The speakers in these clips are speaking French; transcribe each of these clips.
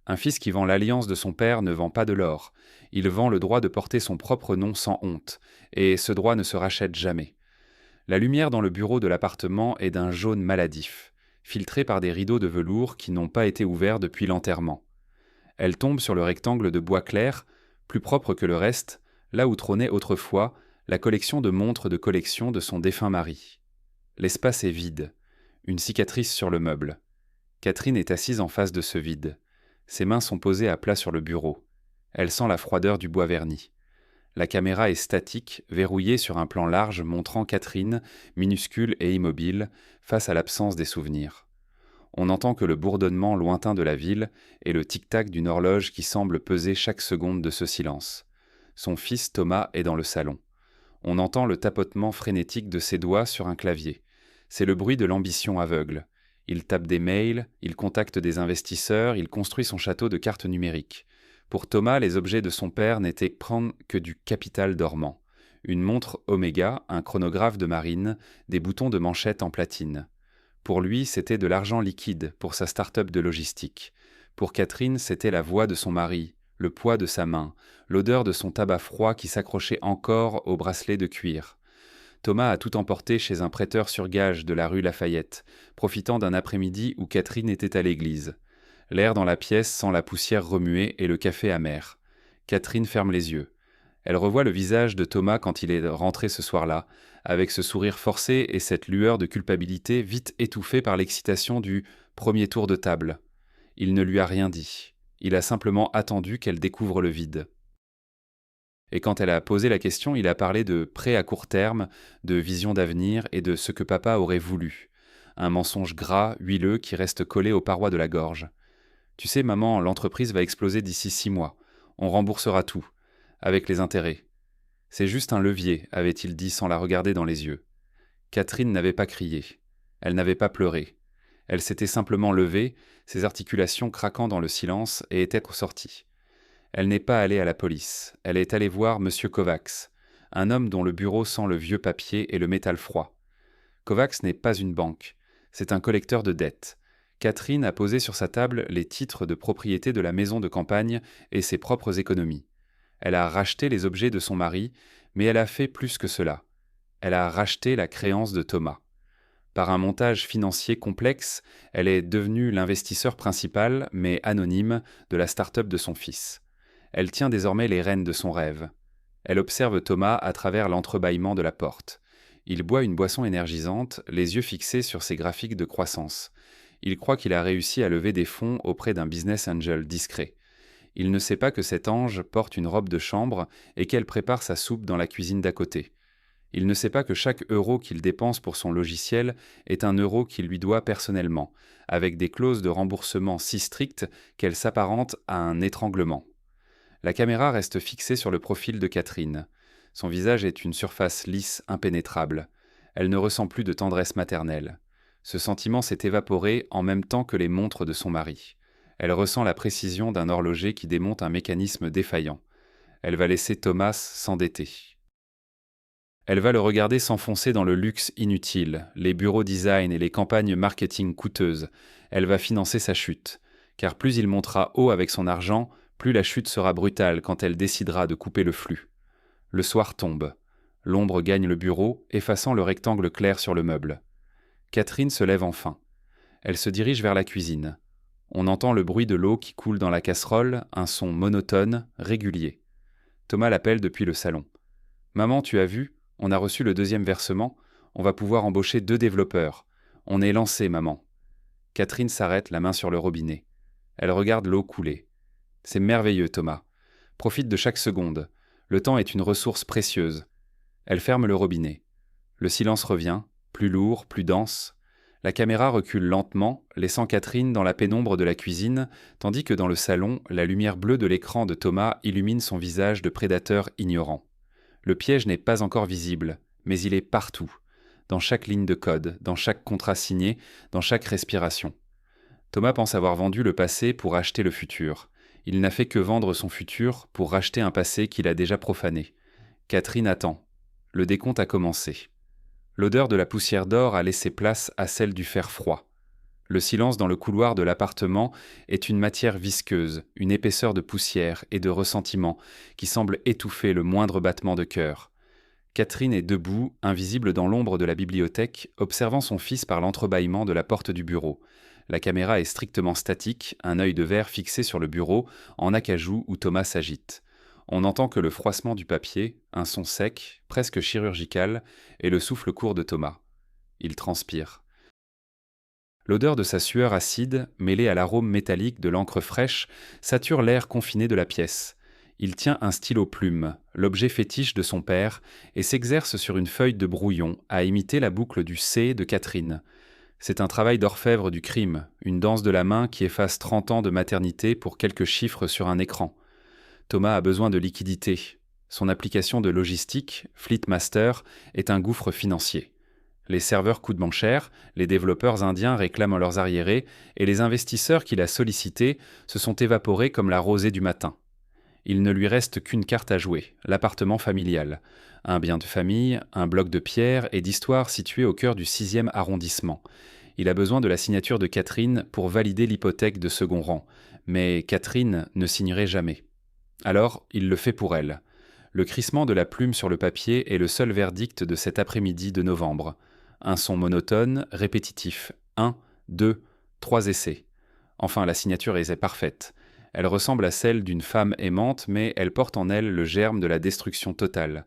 Un fils qui vend l'alliance de son père ne vend pas de l'or. Il vend le droit de porter son propre nom sans honte, et ce droit ne se rachète jamais. La lumière dans le bureau de l'appartement est d'un jaune maladif, filtrée par des rideaux de velours qui n'ont pas été ouverts depuis l'enterrement. Elle tombe sur le rectangle de bois clair, plus propre que le reste, là où trônait autrefois la collection de montres de collection de son défunt mari. L'espace est vide, une cicatrice sur le meuble. Catherine est assise en face de ce vide. Ses mains sont posées à plat sur le bureau. Elle sent la froideur du bois verni. La caméra est statique, verrouillée sur un plan large montrant Catherine, minuscule et immobile, face à l'absence des souvenirs. On n'entend que le bourdonnement lointain de la ville et le tic-tac d'une horloge qui semble peser chaque seconde de ce silence. Son fils Thomas est dans le salon. On entend le tapotement frénétique de ses doigts sur un clavier. C'est le bruit de l'ambition aveugle. Il tape des mails, il contacte des investisseurs, il construit son château de cartes numériques. Pour Thomas, les objets de son père n'étaient prendre que du capital dormant. Une montre Omega, un chronographe de marine, des boutons de manchette en platine. Pour lui, c'était de l'argent liquide pour sa start-up de logistique. Pour Catherine, c'était la voix de son mari, le poids de sa main, l'odeur de son tabac froid qui s'accrochait encore au bracelet de cuir. Thomas a tout emporté chez un prêteur sur gage de la rue Lafayette, profitant d'un après-midi où Catherine était à l'église. L'air dans la pièce sent la poussière remuer et le café amer. Catherine ferme les yeux. Elle revoit le visage de Thomas quand il est rentré ce soir-là, avec ce sourire forcé et cette lueur de culpabilité vite étouffée par l'excitation du premier tour de table. Il ne lui a rien dit. Il a simplement attendu qu'elle découvre le vide. Et quand elle a posé la question, il a parlé de prêts à court terme, de vision d'avenir et de ce que papa aurait voulu. Un mensonge gras, huileux, qui reste collé aux parois de la gorge. Tu sais, maman, l'entreprise va exploser d'ici 6 mois. On remboursera tout, avec les intérêts. C'est juste un levier, avait-il dit sans la regarder dans les yeux. Catherine n'avait pas crié. Elle n'avait pas pleuré. Elle s'était simplement levée, ses articulations craquant dans le silence, et était sortie. Elle n'est pas allée à la police. Elle est allée voir M. Kovacs, un homme dont le bureau sent le vieux papier et le métal froid. Kovacs n'est pas une banque. C'est un collecteur de dettes. Catherine a posé sur sa table les titres de propriété de la maison de campagne et ses propres économies. Elle a racheté les objets de son mari, mais elle a fait plus que cela. Elle a racheté la créance de Thomas. Par un montage financier complexe, elle est devenue l'investisseur principal, mais anonyme, de la start-up de son fils. Elle tient désormais les rênes de son rêve. Elle observe Thomas à travers l'entrebâillement de la porte. Il boit une boisson énergisante, les yeux fixés sur ses graphiques de croissance. Il croit qu'il a réussi à lever des fonds auprès d'un business angel discret. Il ne sait pas que cet ange porte une robe de chambre et qu'elle prépare sa soupe dans la cuisine d'à côté. Il ne sait pas que chaque euro qu'il dépense pour son logiciel est un euro qu'il lui doit personnellement, avec des clauses de remboursement si strictes qu'elles s'apparentent à un étranglement. La caméra reste fixée sur le profil de Catherine. Son visage est une surface lisse, impénétrable. Elle ne ressent plus de tendresse maternelle. Ce sentiment s'est évaporé en même temps que les montres de son mari. Elle ressent la précision d'un horloger qui démonte un mécanisme défaillant. Elle va laisser Thomas s'endetter. Elle va le regarder s'enfoncer dans le luxe inutile, les bureaux design et les campagnes marketing coûteuses. Elle va financer sa chute. Car plus il montera haut avec son argent, plus la chute sera brutale quand elle décidera de couper le flux. Le soir tombe. L'ombre gagne le bureau, effaçant le rectangle clair sur le meuble. Catherine se lève enfin. Elle se dirige vers la cuisine. On entend le bruit de l'eau qui coule dans la casserole, un son monotone, régulier. Thomas l'appelle depuis le salon. « Maman, tu as vu ? On a reçu le 2e versement. On va pouvoir embaucher 2 développeurs. On est lancé, maman. » Catherine s'arrête, la main sur le robinet. Elle regarde l'eau couler. « C'est merveilleux, Thomas. Profite de chaque seconde. Le temps est une ressource précieuse. » Elle ferme le robinet. Le silence revient, plus lourd, plus dense. La caméra recule lentement, laissant Catherine dans la pénombre de la cuisine, tandis que dans le salon, la lumière bleue de l'écran de Thomas illumine son visage de prédateur ignorant. Le piège n'est pas encore visible, mais il est partout, dans chaque ligne de code, dans chaque contrat signé, dans chaque respiration. Thomas pense avoir vendu le passé pour acheter le futur. Il n'a fait que vendre son futur pour racheter un passé qu'il a déjà profané. Catherine attend. Le décompte a commencé. L'odeur de la poussière d'or a laissé place à celle du fer froid. Le silence dans le couloir de l'appartement est une matière visqueuse, une épaisseur de poussière et de ressentiment qui semble étouffer le moindre battement de cœur. Catherine est debout, invisible dans l'ombre de la bibliothèque, observant son fils par l'entrebâillement de la porte du bureau. La caméra est strictement statique, un œil de verre fixé sur le bureau, en acajou où Thomas s'agite. On n'entend que le froissement du papier, un son sec, presque chirurgical, et le souffle court de Thomas. Il transpire. L'odeur de sa sueur acide, mêlée à l'arôme métallique de l'encre fraîche, sature l'air confiné de la pièce. Il tient un stylo plume, l'objet fétiche de son père, et s'exerce sur une feuille de brouillon à imiter la boucle du C de Catherine. C'est un travail d'orfèvre du crime, une danse de la main qui efface 30 ans de maternité pour quelques chiffres sur un écran. Thomas a besoin de liquidité. Son application de logistique, Fleetmaster, est un gouffre financier. Les serveurs coûtent moins cher, les développeurs indiens réclament leurs arriérés, et les investisseurs qu'il a sollicités se sont évaporés comme la rosée du matin. Il ne lui reste qu'une carte à jouer, l'appartement familial. Un bien de famille, un bloc de pierre et d'histoire situé au cœur du 6e arrondissement. Il a besoin de la signature de Catherine pour valider l'hypothèque de second rang, mais Catherine ne signerait jamais. Alors, il le fait pour elle. Le crissement de la plume sur le papier est le seul verdict de cet après-midi de novembre. Un son monotone, répétitif. 1, 2, 3 essais. Enfin, la signature est parfaite. Elle ressemble à celle d'une femme aimante, mais elle porte en elle le germe de la destruction totale.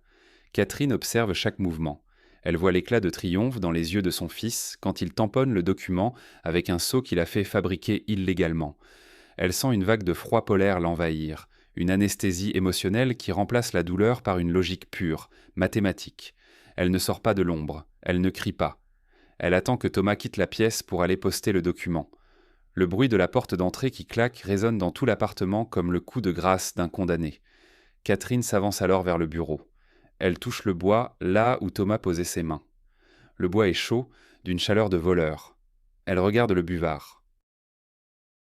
Catherine observe chaque mouvement. Elle voit l'éclat de triomphe dans les yeux de son fils quand il tamponne le document avec un sceau qu'il a fait fabriquer illégalement. Elle sent une vague de froid polaire l'envahir, une anesthésie émotionnelle qui remplace la douleur par une logique pure, mathématique. Elle ne sort pas de l'ombre, elle ne crie pas. Elle attend que Thomas quitte la pièce pour aller poster le document. Le bruit de la porte d'entrée qui claque résonne dans tout l'appartement comme le coup de grâce d'un condamné. Catherine s'avance alors vers le bureau. Elle touche le bois là où Thomas posait ses mains. Le bois est chaud, d'une chaleur de voleur. Elle regarde le buvard.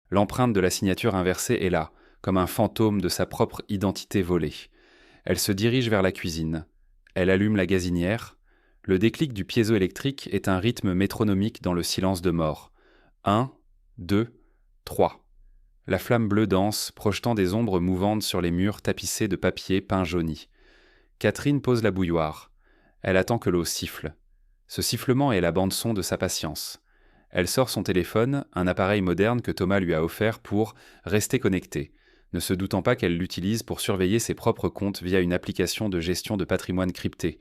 L'empreinte de la signature inversée est là, comme un fantôme de sa propre identité volée. Elle se dirige vers la cuisine. Elle allume la gazinière. Le déclic du piézoélectrique est un rythme métronomique dans le silence de mort. 1, 2, 3. La flamme bleue danse, projetant des ombres mouvantes sur les murs tapissés de papier peint jauni. Catherine pose la bouilloire. Elle attend que l'eau siffle. Ce sifflement est la bande-son de sa patience. Elle sort son téléphone, un appareil moderne que Thomas lui a offert pour rester connecté, ne se doutant pas qu'elle l'utilise pour surveiller ses propres comptes via une application de gestion de patrimoine crypté.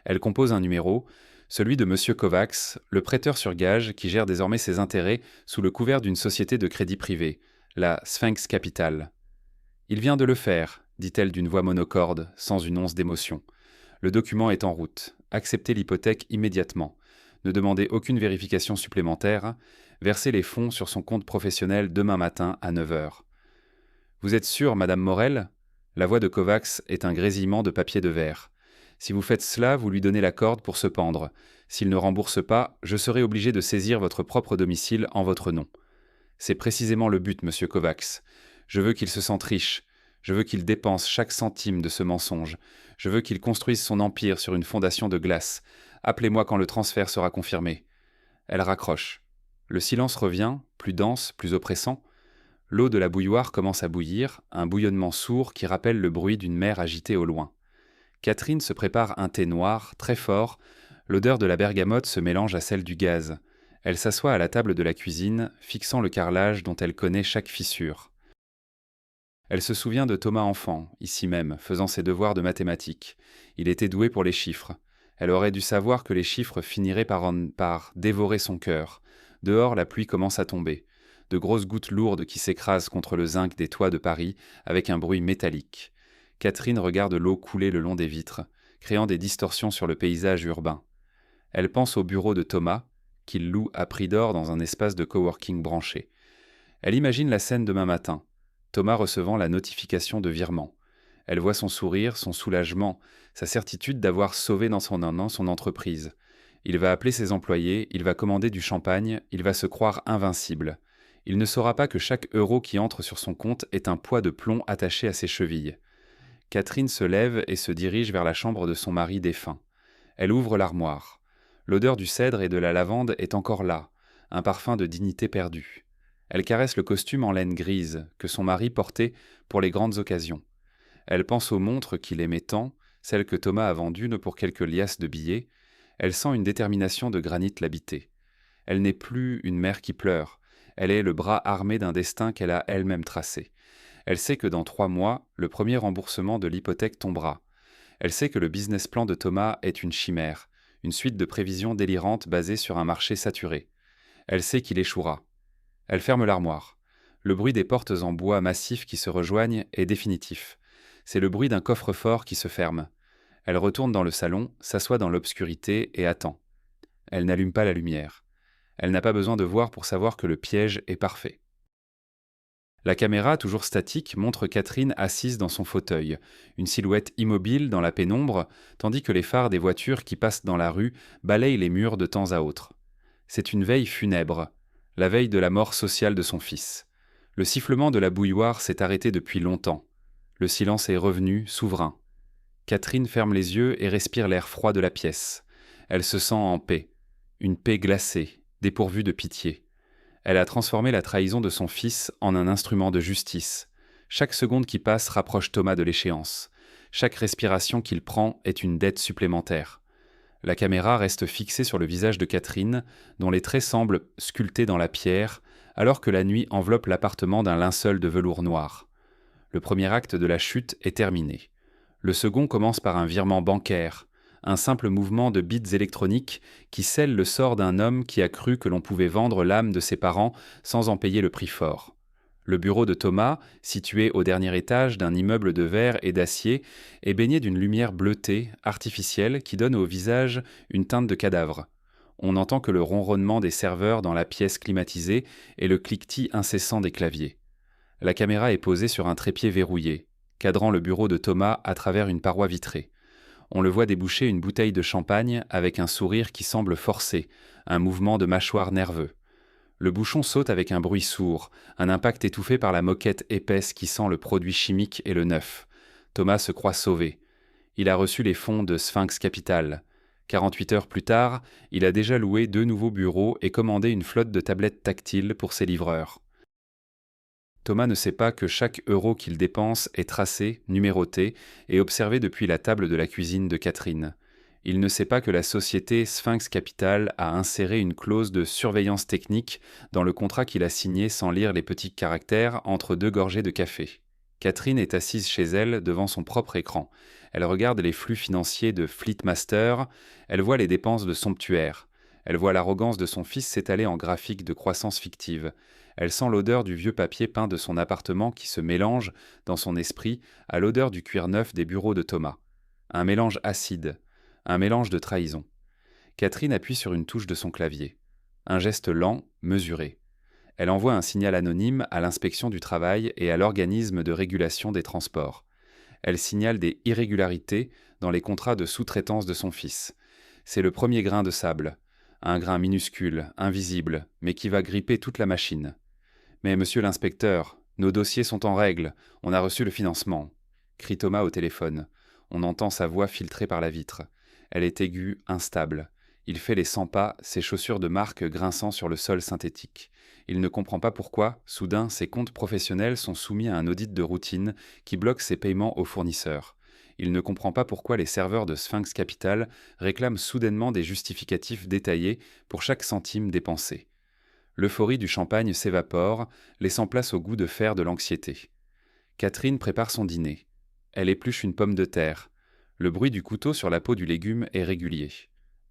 Elle compose un numéro, celui de M. Kovacs, le prêteur sur gage qui gère désormais ses intérêts sous le couvert d'une société de crédit privé, la Sphinx Capital. « Il vient de le faire », dit-elle d'une voix monocorde, sans une once d'émotion. Le document est en route. Acceptez l'hypothèque immédiatement. Ne demandez aucune vérification supplémentaire. Versez les fonds sur son compte professionnel demain matin à 9h. Vous êtes sûre, Madame Morel ? La voix de Kovacs est un grésillement de papier de verre. Si vous faites cela, vous lui donnez la corde pour se pendre. S'il ne rembourse pas, je serai obligé de saisir votre propre domicile en votre nom. C'est précisément le but, Monsieur Kovacs. Je veux qu'il se sente riche. Je veux qu'il dépense chaque centime de ce mensonge. Je veux qu'il construise son empire sur une fondation de glace. Appelez-moi quand le transfert sera confirmé. Elle raccroche. Le silence revient, plus dense, plus oppressant. L'eau de la bouilloire commence à bouillir, un bouillonnement sourd qui rappelle le bruit d'une mer agitée au loin. Catherine se prépare un thé noir, très fort. L'odeur de la bergamote se mélange à celle du gaz. Elle s'assoit à la table de la cuisine, fixant le carrelage dont elle connaît chaque fissure. Elle se souvient de Thomas enfant, ici même, faisant ses devoirs de mathématiques. Il était doué pour les chiffres. Elle aurait dû savoir que les chiffres finiraient par dévorer son cœur. Dehors, la pluie commence à tomber. De grosses gouttes lourdes qui s'écrasent contre le zinc des toits de Paris avec un bruit métallique. Catherine regarde l'eau couler le long des vitres, créant des distorsions sur le paysage urbain. Elle pense au bureau de Thomas, qu'il loue à prix d'or dans un espace de coworking branché. Elle imagine la scène demain matin. Thomas recevant la notification de virement. Elle voit son sourire, son soulagement, sa certitude d'avoir sauvé dans son entreprise. Il va appeler ses employés, il va commander du champagne, il va se croire invincible. Il ne saura pas que chaque euro qui entre sur son compte est un poids de plomb attaché à ses chevilles. Catherine se lève et se dirige vers la chambre de son mari défunt. Elle ouvre l'armoire. L'odeur du cèdre et de la lavande est encore là. un parfum de dignité perdue. Elle caresse le costume en laine grise que son mari portait pour les grandes occasions. Elle pense aux montres qu'il aimait tant, celles que Thomas a vendues pour quelques liasses de billets. Elle sent une détermination de granit l'habiter. Elle n'est plus une mère qui pleure. Elle est le bras armé d'un destin qu'elle a elle-même tracé. Elle sait que dans 3 mois, le premier remboursement de l'hypothèque tombera. Elle sait que le business plan de Thomas est une chimère, une suite de prévisions délirantes basées sur un marché saturé. Elle sait qu'il échouera. Elle ferme l'armoire. Le bruit des portes en bois massif qui se rejoignent est définitif. C'est le bruit d'un coffre-fort qui se ferme. Elle retourne dans le salon, s'assoit dans l'obscurité et attend. Elle n'allume pas la lumière. Elle n'a pas besoin de voir pour savoir que le piège est parfait. La caméra, toujours statique, montre Catherine assise dans son fauteuil, une silhouette immobile dans la pénombre, tandis que les phares des voitures qui passent dans la rue balayent les murs de temps à autre. C'est une veille funèbre, la veille de la mort sociale de son fils. Le sifflement de la bouilloire s'est arrêté depuis longtemps. Le silence est revenu, souverain. Catherine ferme les yeux et respire l'air froid de la pièce. Elle se sent en paix. Une paix glacée, dépourvue de pitié. Elle a transformé la trahison de son fils en un instrument de justice. Chaque seconde qui passe rapproche Thomas de l'échéance. Chaque respiration qu'il prend est une dette supplémentaire. La caméra reste fixée sur le visage de Catherine, dont les traits semblent sculptés dans la pierre, alors que la nuit enveloppe l'appartement d'un linceul de velours noir. Le premier acte de la chute est terminé. Le second commence par un virement bancaire, un simple mouvement de bits électroniques qui scelle le sort d'un homme qui a cru que l'on pouvait vendre l'âme de ses parents sans en payer le prix fort. Le bureau de Thomas, situé au dernier étage d'un immeuble de verre et d'acier, est baigné d'une lumière bleutée, artificielle, qui donne au visage une teinte de cadavre. On n'entend que le ronronnement des serveurs dans la pièce climatisée et le cliquetis incessant des claviers. La caméra est posée sur un trépied verrouillé, cadrant le bureau de Thomas à travers une paroi vitrée. On le voit déboucher une bouteille de champagne avec un sourire qui semble forcé, un mouvement de mâchoire nerveux. Le bouchon saute avec un bruit sourd, un impact étouffé par la moquette épaisse qui sent le produit chimique et le neuf. Thomas se croit sauvé. Il a reçu les fonds de Sphinx Capital. 48 heures plus tard, il a déjà loué 2 nouveaux bureaux et commandé une flotte de tablettes tactiles pour ses livreurs. Thomas ne sait pas que chaque euro qu'il dépense est tracé, numéroté et observé depuis la table de la cuisine de Catherine. Il ne sait pas que la société Sphinx Capital a inséré une clause de surveillance technique dans le contrat qu'il a signé sans lire les petits caractères entre 2 gorgées de café. Catherine est assise chez elle devant son propre écran. Elle regarde les flux financiers de Fleetmaster, elle voit les dépenses de somptuaire. Elle voit l'arrogance de son fils s'étaler en graphique de croissance fictive. Elle sent l'odeur du vieux papier peint de son appartement qui se mélange, dans son esprit, à l'odeur du cuir neuf des bureaux de Thomas. Un mélange acide, un mélange de trahison. Catherine appuie sur une touche de son clavier. Un geste lent, mesuré. Elle envoie un signal anonyme à l'inspection du travail et à l'organisme de régulation des transports. Elle signale des irrégularités dans les contrats de sous-traitance de son fils. C'est le premier grain de sable. Un grain minuscule, invisible, mais qui va gripper toute la machine. « Mais monsieur l'inspecteur, nos dossiers sont en règle, on a reçu le financement », crie Thomas au téléphone. On entend sa voix filtrée par la vitre. Elle est aiguë, instable. Il fait les 100 pas, ses chaussures de marque grinçant sur le sol synthétique. Il ne comprend pas pourquoi, soudain, ses comptes professionnels sont soumis à un audit de routine qui bloque ses paiements aux fournisseurs. Il ne comprend pas pourquoi les serveurs de Sphinx Capital réclament soudainement des justificatifs détaillés pour chaque centime dépensé. L'euphorie du champagne s'évapore, laissant place au goût de fer de l'anxiété. Catherine prépare son dîner. Elle épluche une pomme de terre. Le bruit du couteau sur la peau du légume est régulier.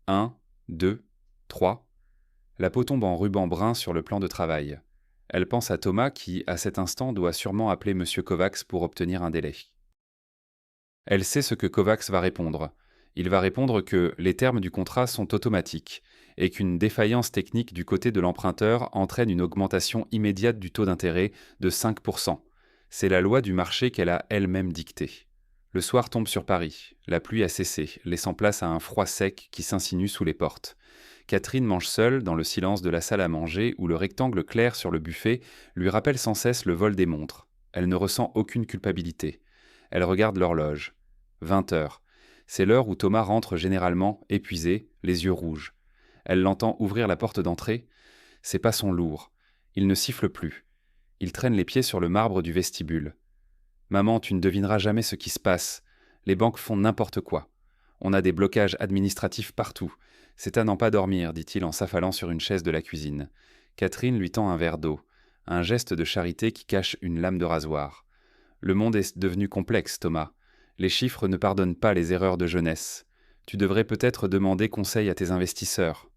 1, 2, 3. La peau tombe en ruban brun sur le plan de travail. Elle pense à Thomas qui, à cet instant, doit sûrement appeler M. Kovacs pour obtenir un délai. Elle sait ce que Kovacs va répondre. Il va répondre que les termes du contrat sont automatiques et qu'une défaillance technique du côté de l'emprunteur entraîne une augmentation immédiate du taux d'intérêt de 5%. C'est la loi du marché qu'elle a elle-même dictée. Le soir tombe sur Paris. La pluie a cessé, laissant place à un froid sec qui s'insinue sous les portes. Catherine mange seule dans le silence de la salle à manger où le rectangle clair sur le buffet lui rappelle sans cesse le vol des montres. Elle ne ressent aucune culpabilité. Elle regarde l'horloge. 20 heures. C'est l'heure où Thomas rentre généralement, épuisé, les yeux rouges. Elle l'entend ouvrir la porte d'entrée. Ses pas sont lourds. Il ne siffle plus. Il traîne les pieds sur le marbre du vestibule. « Maman, tu ne devineras jamais ce qui se passe. Les banques font n'importe quoi. On a des blocages administratifs partout. C'est à n'en pas dormir, dit-il en s'affalant sur une chaise de la cuisine. Catherine lui tend un verre d'eau, un geste de charité qui cache une lame de rasoir. Le monde est devenu complexe, Thomas. Les chiffres ne pardonnent pas les erreurs de jeunesse. Tu devrais peut-être demander conseil à tes investisseurs.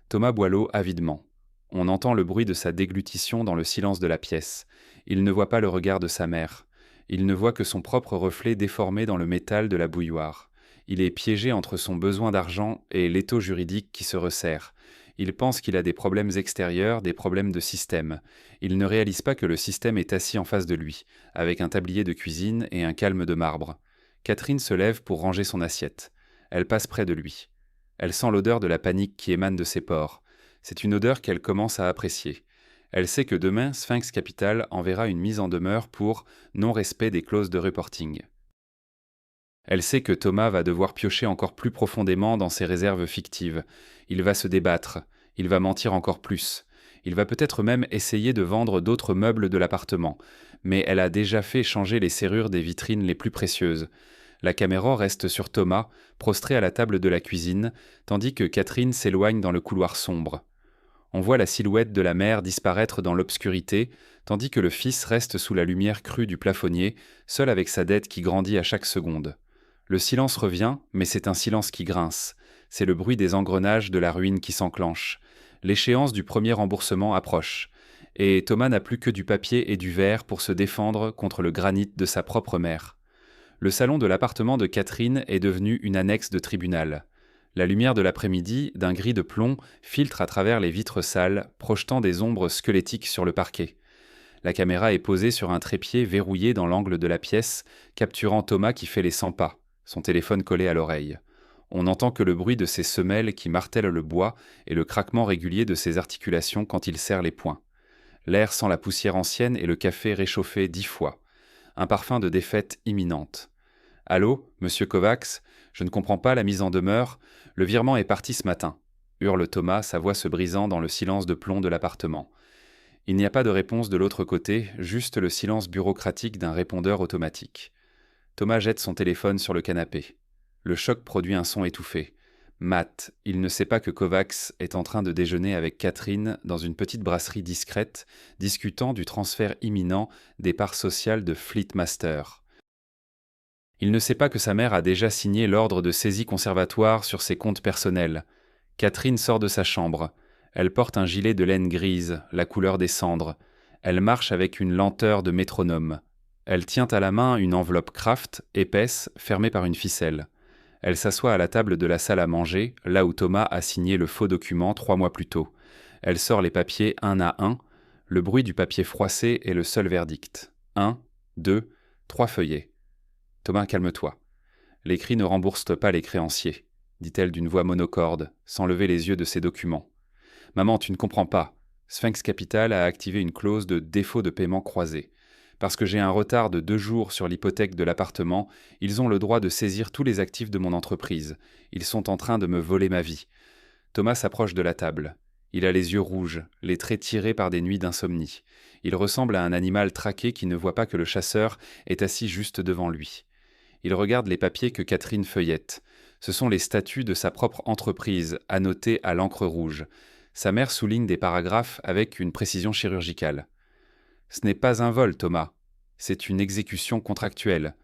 Thomas boit l'eau avidement. On entend le bruit de sa déglutition dans le silence de la pièce. Il ne voit pas le regard de sa mère. Il ne voit que son propre reflet déformé dans le métal de la bouilloire. Il est piégé entre son besoin d'argent et l'étau juridique qui se resserre. Il pense qu'il a des problèmes extérieurs, des problèmes de système. Il ne réalise pas que le système est assis en face de lui, avec un tablier de cuisine et un calme de marbre. Catherine se lève pour ranger son assiette. Elle passe près de lui. Elle sent l'odeur de la panique qui émane de ses pores. C'est une odeur qu'elle commence à apprécier. Elle sait que demain, Sphinx Capital enverra une mise en demeure pour non-respect des clauses de reporting. Elle sait que Thomas va devoir piocher encore plus profondément dans ses réserves fictives. Il va se débattre, il va mentir encore plus. Il va peut-être même essayer de vendre d'autres meubles de l'appartement, mais elle a déjà fait changer les serrures des vitrines les plus précieuses. La caméra reste sur Thomas, prostré à la table de la cuisine, tandis que Catherine s'éloigne dans le couloir sombre. On voit la silhouette de la mère disparaître dans l'obscurité, tandis que le fils reste sous la lumière crue du plafonnier, seul avec sa dette qui grandit à chaque seconde. Le silence revient, mais c'est un silence qui grince. C'est le bruit des engrenages de la ruine qui s'enclenche. L'échéance du premier remboursement approche. Et Thomas n'a plus que du papier et du verre pour se défendre contre le granit de sa propre mère. Le salon de l'appartement de Catherine est devenu une annexe de tribunal. La lumière de l'après-midi, d'un gris de plomb, filtre à travers les vitres sales, projetant des ombres squelettiques sur le parquet. La caméra est posée sur un trépied verrouillé dans l'angle de la pièce, capturant Thomas qui fait les 100 pas, son téléphone collé à l'oreille. On n'entend que le bruit de ses semelles qui martèlent le bois et le craquement régulier de ses articulations quand il serre les poings. L'air sent la poussière ancienne et le café réchauffé 10 fois. Un parfum de défaite imminente. « Allô, monsieur Kovacs, je ne comprends pas la mise en demeure. Le virement est parti ce matin », hurle Thomas, sa voix se brisant dans le silence de plomb de l'appartement. Il n'y a pas de réponse de l'autre côté, juste le silence bureaucratique d'un répondeur automatique. Thomas jette son téléphone sur le canapé. Le choc produit un son étouffé. Matt, il ne sait pas que Kovacs est en train de déjeuner avec Catherine dans une petite brasserie discrète, discutant du transfert imminent des parts sociales de Fleetmaster. Il ne sait pas que sa mère a déjà signé l'ordre de saisie conservatoire sur ses comptes personnels. Catherine sort de sa chambre. Elle porte un gilet de laine grise, la couleur des cendres. Elle marche avec une lenteur de métronome. Elle tient à la main une enveloppe Kraft, épaisse, fermée par une ficelle. Elle s'assoit à la table de la salle à manger, là où Thomas a signé le faux document 3 mois plus tôt. Elle sort les papiers un à un. Le bruit du papier froissé est le seul verdict. 1, 2, 3 feuillets. « Thomas, calme-toi. Les cris ne remboursent pas les créanciers, » dit-elle d'une voix monocorde, sans lever les yeux de ses documents. « Maman, tu ne comprends pas. Sphinx Capital a activé une clause de défaut de paiement croisé. Parce que j'ai un retard de 2 jours sur l'hypothèque de l'appartement, ils ont le droit de saisir tous les actifs de mon entreprise. Ils sont en train de me voler ma vie. » Thomas s'approche de la table. Il a les yeux rouges, les traits tirés par des nuits d'insomnie. Il ressemble à un animal traqué qui ne voit pas que le chasseur est assis juste devant lui. Il regarde les papiers que Catherine feuillette. Ce sont les statuts de sa propre entreprise, annotés à l'encre rouge. Sa mère souligne des paragraphes avec une précision chirurgicale. « Ce n'est pas un vol, Thomas. C'est une exécution contractuelle.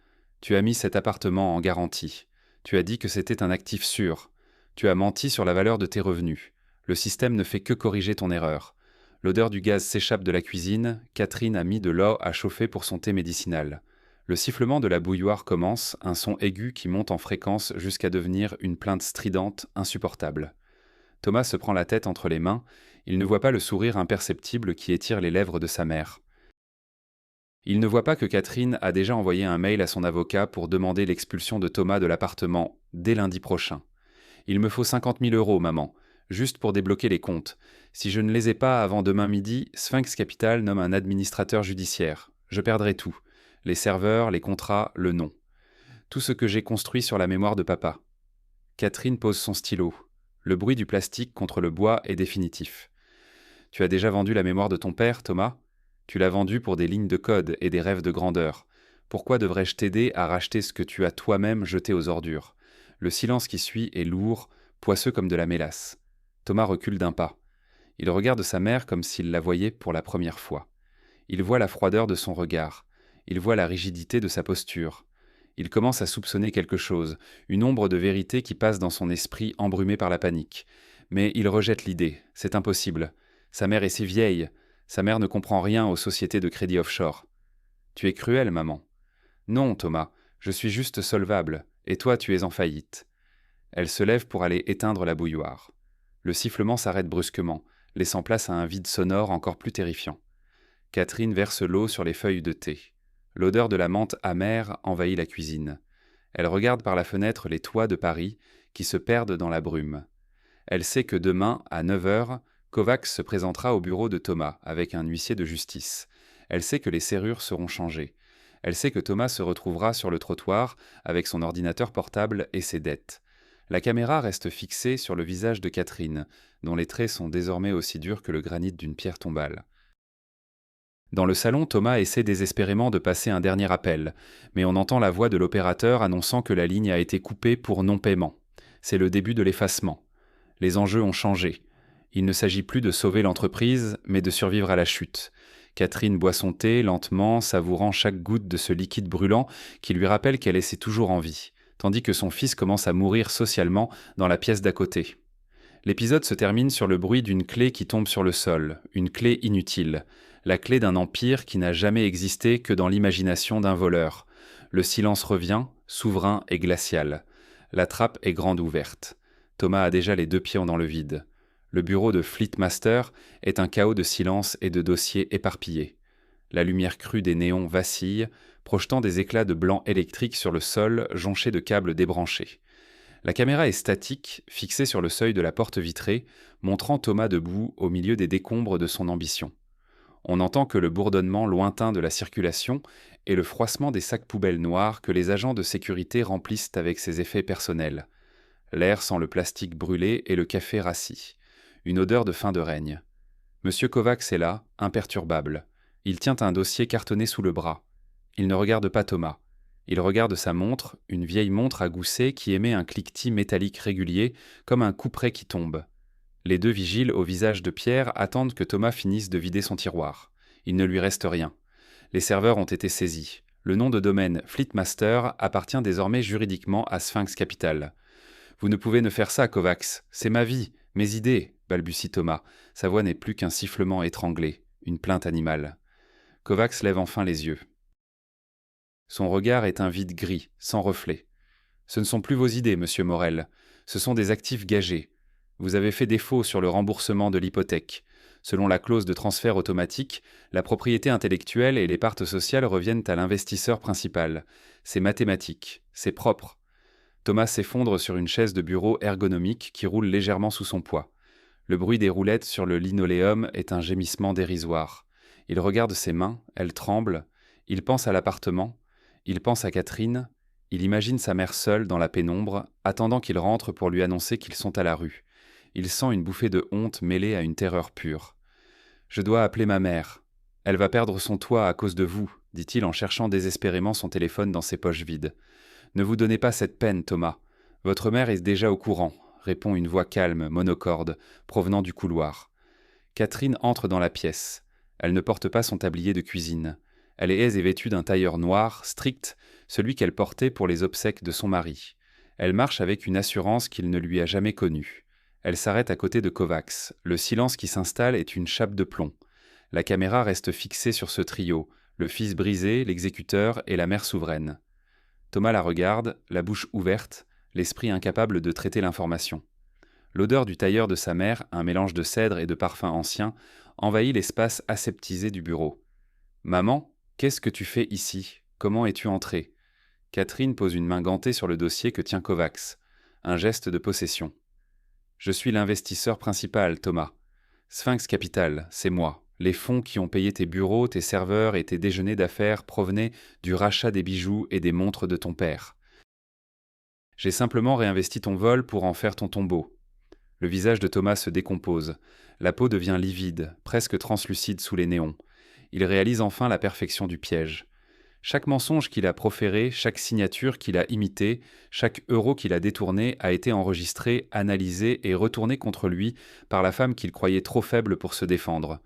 Tu as mis cet appartement en garantie. Tu as dit que c'était un actif sûr. Tu as menti sur la valeur de tes revenus. Le système ne fait que corriger ton erreur. L'odeur du gaz s'échappe de la cuisine. Catherine a mis de l'eau à chauffer pour son thé médicinal. Le sifflement de la bouilloire commence, un son aigu qui monte en fréquence jusqu'à devenir une plainte stridente, insupportable. Thomas se prend la tête entre les mains, il ne voit pas le sourire imperceptible qui étire les lèvres de sa mère. Il ne voit pas que Catherine a déjà envoyé un mail à son avocat pour demander l'expulsion de Thomas de l'appartement, dès lundi prochain. « Il me faut 50 000 €, maman, juste pour débloquer les comptes. Si je ne les ai pas avant demain midi, Sphinx Capital nomme un administrateur judiciaire. Je perdrai tout. Les serveurs, les contrats, le nom. Tout ce que j'ai construit sur la mémoire de papa. » Catherine pose son stylo. Le bruit du plastique contre le bois est définitif. Tu as déjà vendu la mémoire de ton père, Thomas? Tu l'as vendue pour des lignes de code et des rêves de grandeur. Pourquoi devrais-je t'aider à racheter ce que tu as toi-même jeté aux ordures? Le silence qui suit est lourd, poisseux comme de la mélasse. Thomas recule d'un pas. Il regarde sa mère comme s'il la voyait pour la première fois. Il voit la froideur de son regard. Il voit la rigidité de sa posture. Il commence à soupçonner quelque chose, une ombre de vérité qui passe dans son esprit embrumé par la panique. Mais il rejette l'idée, c'est impossible. Sa mère est si vieille, sa mère ne comprend rien aux sociétés de crédit offshore. Tu es cruelle, maman. Non, Thomas, je suis juste solvable, et toi tu es en faillite. Elle se lève pour aller éteindre la bouilloire. Le sifflement s'arrête brusquement, laissant place à un vide sonore encore plus terrifiant. Catherine verse l'eau sur les feuilles de thé. L'odeur de la menthe amère envahit la cuisine. Elle regarde par la fenêtre les toits de Paris qui se perdent dans la brume. Elle sait que demain, à 9 heures, Kovacs se présentera au bureau de Thomas avec un huissier de justice. Elle sait que les serrures seront changées. Elle sait que Thomas se retrouvera sur le trottoir avec son ordinateur portable et ses dettes. La caméra reste fixée sur le visage de Catherine, dont les traits sont désormais aussi durs que le granit d'une pierre tombale. Dans le salon, Thomas essaie désespérément de passer un dernier appel, mais on entend la voix de l'opérateur annonçant que la ligne a été coupée pour non-paiement. C'est le début de l'effacement. Les enjeux ont changé. Il ne s'agit plus de sauver l'entreprise, mais de survivre à la chute. Catherine boit son thé lentement, savourant chaque goutte de ce liquide brûlant qui lui rappelle qu'elle essaie toujours en vie, tandis que son fils commence à mourir socialement dans la pièce d'à côté. L'épisode se termine sur le bruit d'une clé qui tombe sur le sol, une clé inutile, la clé d'un empire qui n'a jamais existé que dans l'imagination d'un voleur. Le silence revient, souverain et glacial. La trappe est grande ouverte. Thomas a déjà les 2 pieds dans le vide. Le bureau de Fleetmaster est un chaos de silence et de dossiers éparpillés. La lumière crue des néons vacille, projetant des éclats de blanc électrique sur le sol jonché de câbles débranchés. La caméra est statique, fixée sur le seuil de la porte vitrée, montrant Thomas debout au milieu des décombres de son ambition. On n'entend que le bourdonnement lointain de la circulation et le froissement des sacs poubelles noirs que les agents de sécurité remplissent avec ses effets personnels. L'air sent le plastique brûlé et le café rassis. Une odeur de fin de règne. Monsieur Kovacs est là, imperturbable. Il tient un dossier cartonné sous le bras. Il ne regarde pas Thomas. Il regarde sa montre, une vieille montre à gousset qui émet un cliquetis métallique régulier, comme un couperet qui tombe. Les 2 vigiles au visage de pierre attendent que Thomas finisse de vider son tiroir. Il ne lui reste rien. Les serveurs ont été saisis. Le nom de domaine Fleetmaster appartient désormais juridiquement à Sphinx Capital. « Vous ne pouvez ne faire ça, Kovacs. C'est ma vie, mes idées, » balbutie Thomas. Sa voix n'est plus qu'un sifflement étranglé, une plainte animale. Kovacs lève enfin les yeux. Son regard est un vide gris, sans reflet. « Ce ne sont plus vos idées, monsieur Morel. Ce sont des actifs gagés. Vous avez fait défaut sur le remboursement de l'hypothèque. Selon la clause de transfert automatique, la propriété intellectuelle et les parts sociales reviennent à l'investisseur principal. C'est mathématique, c'est propre. » Thomas s'effondre sur une chaise de bureau ergonomique qui roule légèrement sous son poids. Le bruit des roulettes sur le linoléum est un gémissement dérisoire. Il regarde ses mains, elles tremblent. Il pense à l'appartement. Il pense à Catherine. Il imagine sa mère seule dans la pénombre, attendant qu'il rentre pour lui annoncer qu'ils sont à la rue. Il sent une bouffée de honte mêlée à une terreur pure. « Je dois appeler ma mère. Elle va perdre son toit à cause de vous, » dit-il en cherchant désespérément son téléphone dans ses poches vides. « Ne vous donnez pas cette peine, Thomas. Votre mère est déjà au courant, » répond une voix calme, monocorde, provenant du couloir. Catherine entre dans la pièce. Elle ne porte pas son tablier de cuisine. Elle est aise et vêtue d'un tailleur noir, strict, celui qu'elle portait pour les obsèques de son mari. Elle marche avec une assurance qu'il ne lui a jamais connue. Elle s'arrête à côté de Kovacs. Le silence qui s'installe est une chape de plomb. La caméra reste fixée sur ce trio, le fils brisé, l'exécuteur et la mère souveraine. Thomas la regarde, la bouche ouverte, l'esprit incapable de traiter l'information. L'odeur du tailleur de sa mère, un mélange de cèdre et de parfums anciens, envahit l'espace aseptisé du bureau. « Maman, qu'est-ce que tu fais ici? Comment es-tu entrée ?» Catherine pose une main gantée sur le dossier que tient Kovacs. Un geste de possession. « Je suis l'investisseur principal, Thomas. Sphinx Capital, c'est moi. Les fonds qui ont payé tes bureaux, tes serveurs et tes déjeuners d'affaires provenaient du rachat des bijoux et des montres de ton père. J'ai simplement réinvesti ton vol pour en faire ton tombeau. » Le visage de Thomas se décompose. La peau devient livide, presque translucide sous les néons. Il réalise enfin la perfection du piège. Chaque mensonge qu'il a proféré, chaque signature qu'il a imitée, chaque euro qu'il a détourné a été enregistré, analysé et retourné contre lui par la femme qu'il croyait trop faible pour se défendre.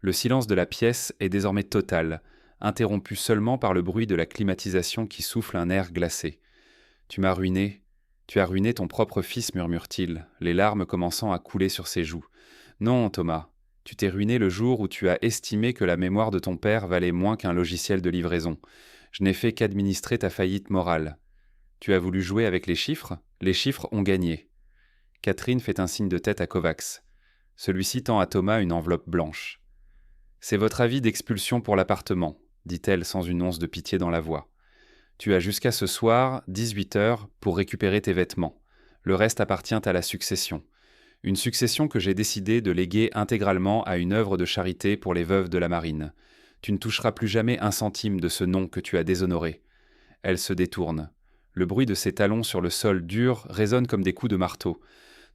Le silence de la pièce est désormais total, interrompu seulement par le bruit de la climatisation qui souffle un air glacé. « Tu m'as ruiné. Tu as ruiné ton propre fils, murmure-t-il, les larmes commençant à couler sur ses joues. Non, Thomas, tu t'es ruiné le jour où tu as estimé que la mémoire de ton père valait moins qu'un logiciel de livraison. Je n'ai fait qu'administrer ta faillite morale. Tu as voulu jouer avec les chiffres ont gagné. » Catherine fait un signe de tête à Kovacs. Celui-ci tend à Thomas une enveloppe blanche. « C'est votre avis d'expulsion pour l'appartement, » dit-elle sans une once de pitié dans la voix. « Tu as jusqu'à ce soir, 18 heures, pour récupérer tes vêtements. Le reste appartient à la succession. Une succession que j'ai décidé de léguer intégralement à une œuvre de charité pour les veuves de la marine. Tu ne toucheras plus jamais un centime de ce nom que tu as déshonoré. » Elle se détourne. Le bruit de ses talons sur le sol dur résonne comme des coups de marteau.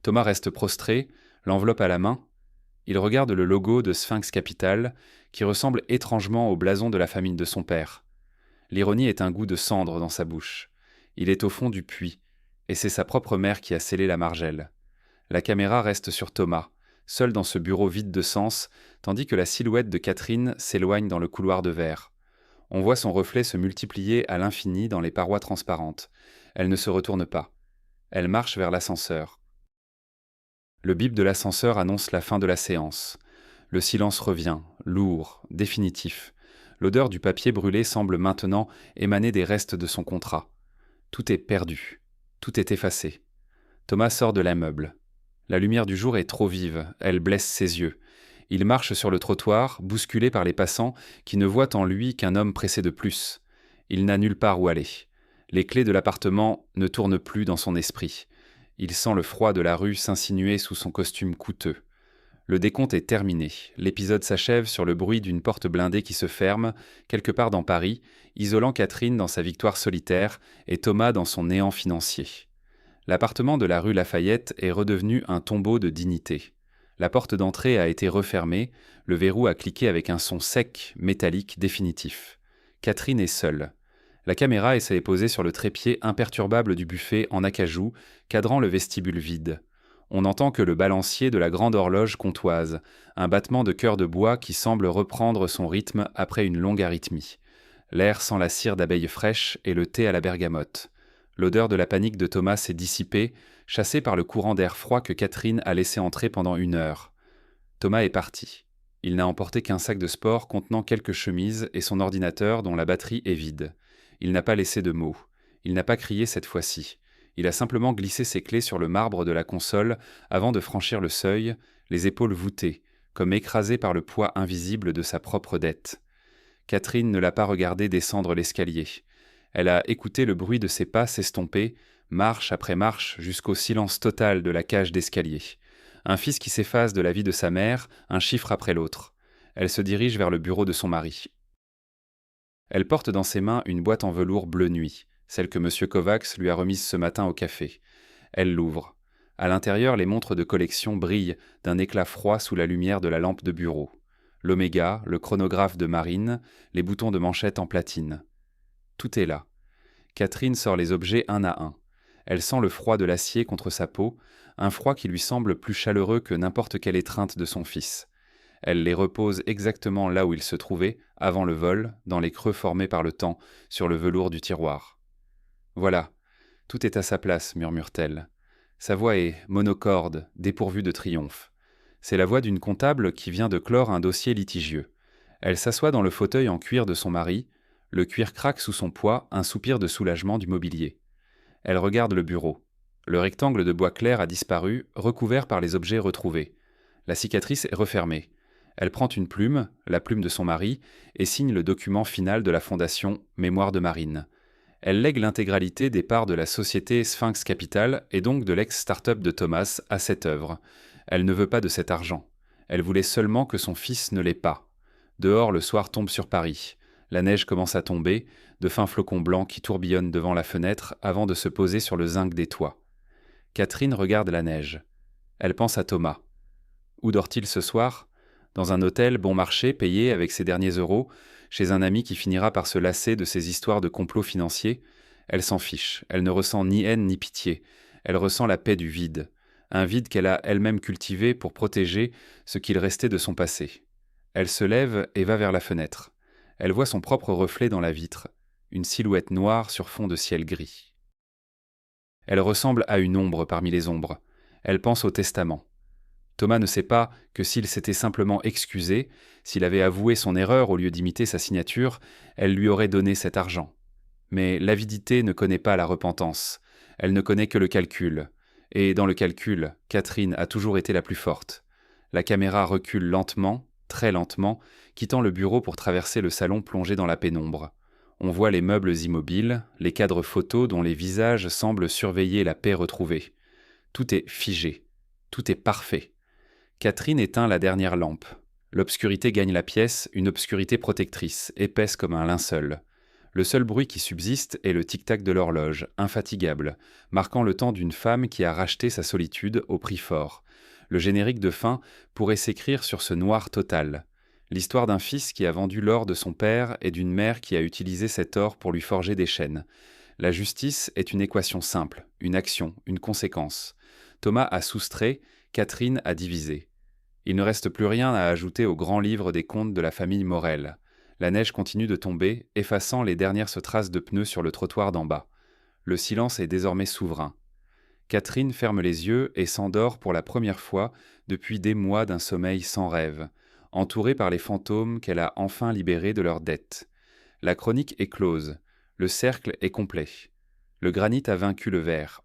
Thomas reste prostré, l'enveloppe à la main. Il regarde le logo de Sphinx Capital, qui ressemble étrangement au blason de la famille de son père. L'ironie est un goût de cendre dans sa bouche. Il est au fond du puits, et c'est sa propre mère qui a scellé la margelle. La caméra reste sur Thomas, seul dans ce bureau vide de sens, tandis que la silhouette de Catherine s'éloigne dans le couloir de verre. On voit son reflet se multiplier à l'infini dans les parois transparentes. Elle ne se retourne pas. Elle marche vers l'ascenseur. Le bip de l'ascenseur annonce la fin de la séance. Le silence revient, lourd, définitif. L'odeur du papier brûlé semble maintenant émaner des restes de son contrat. Tout est perdu. Tout est effacé. Thomas sort de l'immeuble. La lumière du jour est trop vive, elle blesse ses yeux. Il marche sur le trottoir, bousculé par les passants qui ne voient en lui qu'un homme pressé de plus. Il n'a nulle part où aller. Les clés de l'appartement ne tournent plus dans son esprit. Il sent le froid de la rue s'insinuer sous son costume coûteux. Le décompte est terminé. L'épisode s'achève sur le bruit d'une porte blindée qui se ferme, quelque part dans Paris, isolant Catherine dans sa victoire solitaire et Thomas dans son néant financier. L'appartement de la rue Lafayette est redevenu un tombeau de dignité. La porte d'entrée a été refermée, le verrou a cliqué avec un son sec, métallique, définitif. Catherine est seule. La caméra s'est posée sur le trépied imperturbable du buffet en acajou, cadrant le vestibule vide. On n'entend que le balancier de la grande horloge comtoise, un battement de cœur de bois qui semble reprendre son rythme après une longue arythmie. L'air sent la cire d'abeilles fraîches et le thé à la bergamote. L'odeur de la panique de Thomas s'est dissipée, chassée par le courant d'air froid que Catherine a laissé entrer pendant 1 heure. Thomas est parti. Il n'a emporté qu'un sac de sport contenant quelques chemises et son ordinateur dont la batterie est vide. Il n'a pas laissé de mots. Il n'a pas crié cette fois-ci. Il a simplement glissé ses clés sur le marbre de la console avant de franchir le seuil, les épaules voûtées, comme écrasé par le poids invisible de sa propre dette. Catherine ne l'a pas regardé descendre l'escalier. Elle a écouté le bruit de ses pas s'estomper, marche après marche, jusqu'au silence total de la cage d'escalier. Un fils qui s'efface de la vie de sa mère, un chiffre après l'autre. Elle se dirige vers le bureau de son mari. Elle porte dans ses mains une boîte en velours bleu nuit, celle que M. Kovacs lui a remise ce matin au café. Elle l'ouvre. À l'intérieur, les montres de collection brillent d'un éclat froid sous la lumière de la lampe de bureau. L'Oméga, le chronographe de Marine, les boutons de manchette en platine. Tout est là. Catherine sort les objets un à un. Elle sent le froid de l'acier contre sa peau, un froid qui lui semble plus chaleureux que n'importe quelle étreinte de son fils. Elle les repose exactement là où ils se trouvaient, avant le vol, dans les creux formés par le temps, sur le velours du tiroir. « Voilà, tout est à sa place, murmure-t-elle. Sa voix est monocorde, dépourvue de triomphe. C'est la voix d'une comptable qui vient de clore un dossier litigieux. Elle s'assoit dans le fauteuil en cuir de son mari. Le cuir craque sous son poids, un soupir de soulagement du mobilier. Elle regarde le bureau. Le rectangle de bois clair a disparu, recouvert par les objets retrouvés. La cicatrice est refermée. Elle prend une plume, la plume de son mari, et signe le document final de la fondation Mémoire de Marine. Elle lègue l'intégralité des parts de la société Sphinx Capital et donc de l'ex-start-up de Thomas à cette œuvre. Elle ne veut pas de cet argent. Elle voulait seulement que son fils ne l'ait pas. Dehors, le soir tombe sur Paris. La neige commence à tomber, de fins flocons blancs qui tourbillonnent devant la fenêtre avant de se poser sur le zinc des toits. Catherine regarde la neige. Elle pense à Thomas. Où dort-il ce soir? Dans un hôtel bon marché, payé avec ses derniers euros, chez un ami qui finira par se lasser de ses histoires de complots financiers? Elle s'en fiche, elle ne ressent ni haine ni pitié, elle ressent la paix du vide, un vide qu'elle a elle-même cultivé pour protéger ce qu'il restait de son passé. Elle se lève et va vers la fenêtre. Elle voit son propre reflet dans la vitre, une silhouette noire sur fond de ciel gris. Elle ressemble à une ombre parmi les ombres. Elle pense au testament. Thomas ne sait pas que s'il s'était simplement excusé, s'il avait avoué son erreur au lieu d'imiter sa signature, elle lui aurait donné cet argent. Mais l'avidité ne connaît pas la repentance, elle ne connaît que le calcul. Et dans le calcul, Catherine a toujours été la plus forte. La caméra recule lentement, très lentement, quittant le bureau pour traverser le salon plongé dans la pénombre. On voit les meubles immobiles, les cadres photos dont les visages semblent surveiller la paix retrouvée. Tout est figé, tout est parfait. Catherine éteint la dernière lampe. L'obscurité gagne la pièce, une obscurité protectrice, épaisse comme un linceul. Le seul bruit qui subsiste est le tic-tac de l'horloge, infatigable, marquant le temps d'une femme qui a racheté sa solitude au prix fort. Le générique de fin pourrait s'écrire sur ce noir total. L'histoire d'un fils qui a vendu l'or de son père et d'une mère qui a utilisé cet or pour lui forger des chaînes. La justice est une équation simple, une action, une conséquence. Thomas a soustrait, Catherine a divisé. Il ne reste plus rien à ajouter au grand livre des contes de la famille Morel. La neige continue de tomber, effaçant les dernières traces de pneus sur le trottoir d'en bas. Le silence est désormais souverain. Catherine ferme les yeux et s'endort pour la première fois depuis des mois d'un sommeil sans rêve, entourée par les fantômes qu'elle a enfin libérés de leurs dettes. La chronique est close, le cercle est complet. Le granit a vaincu le verre,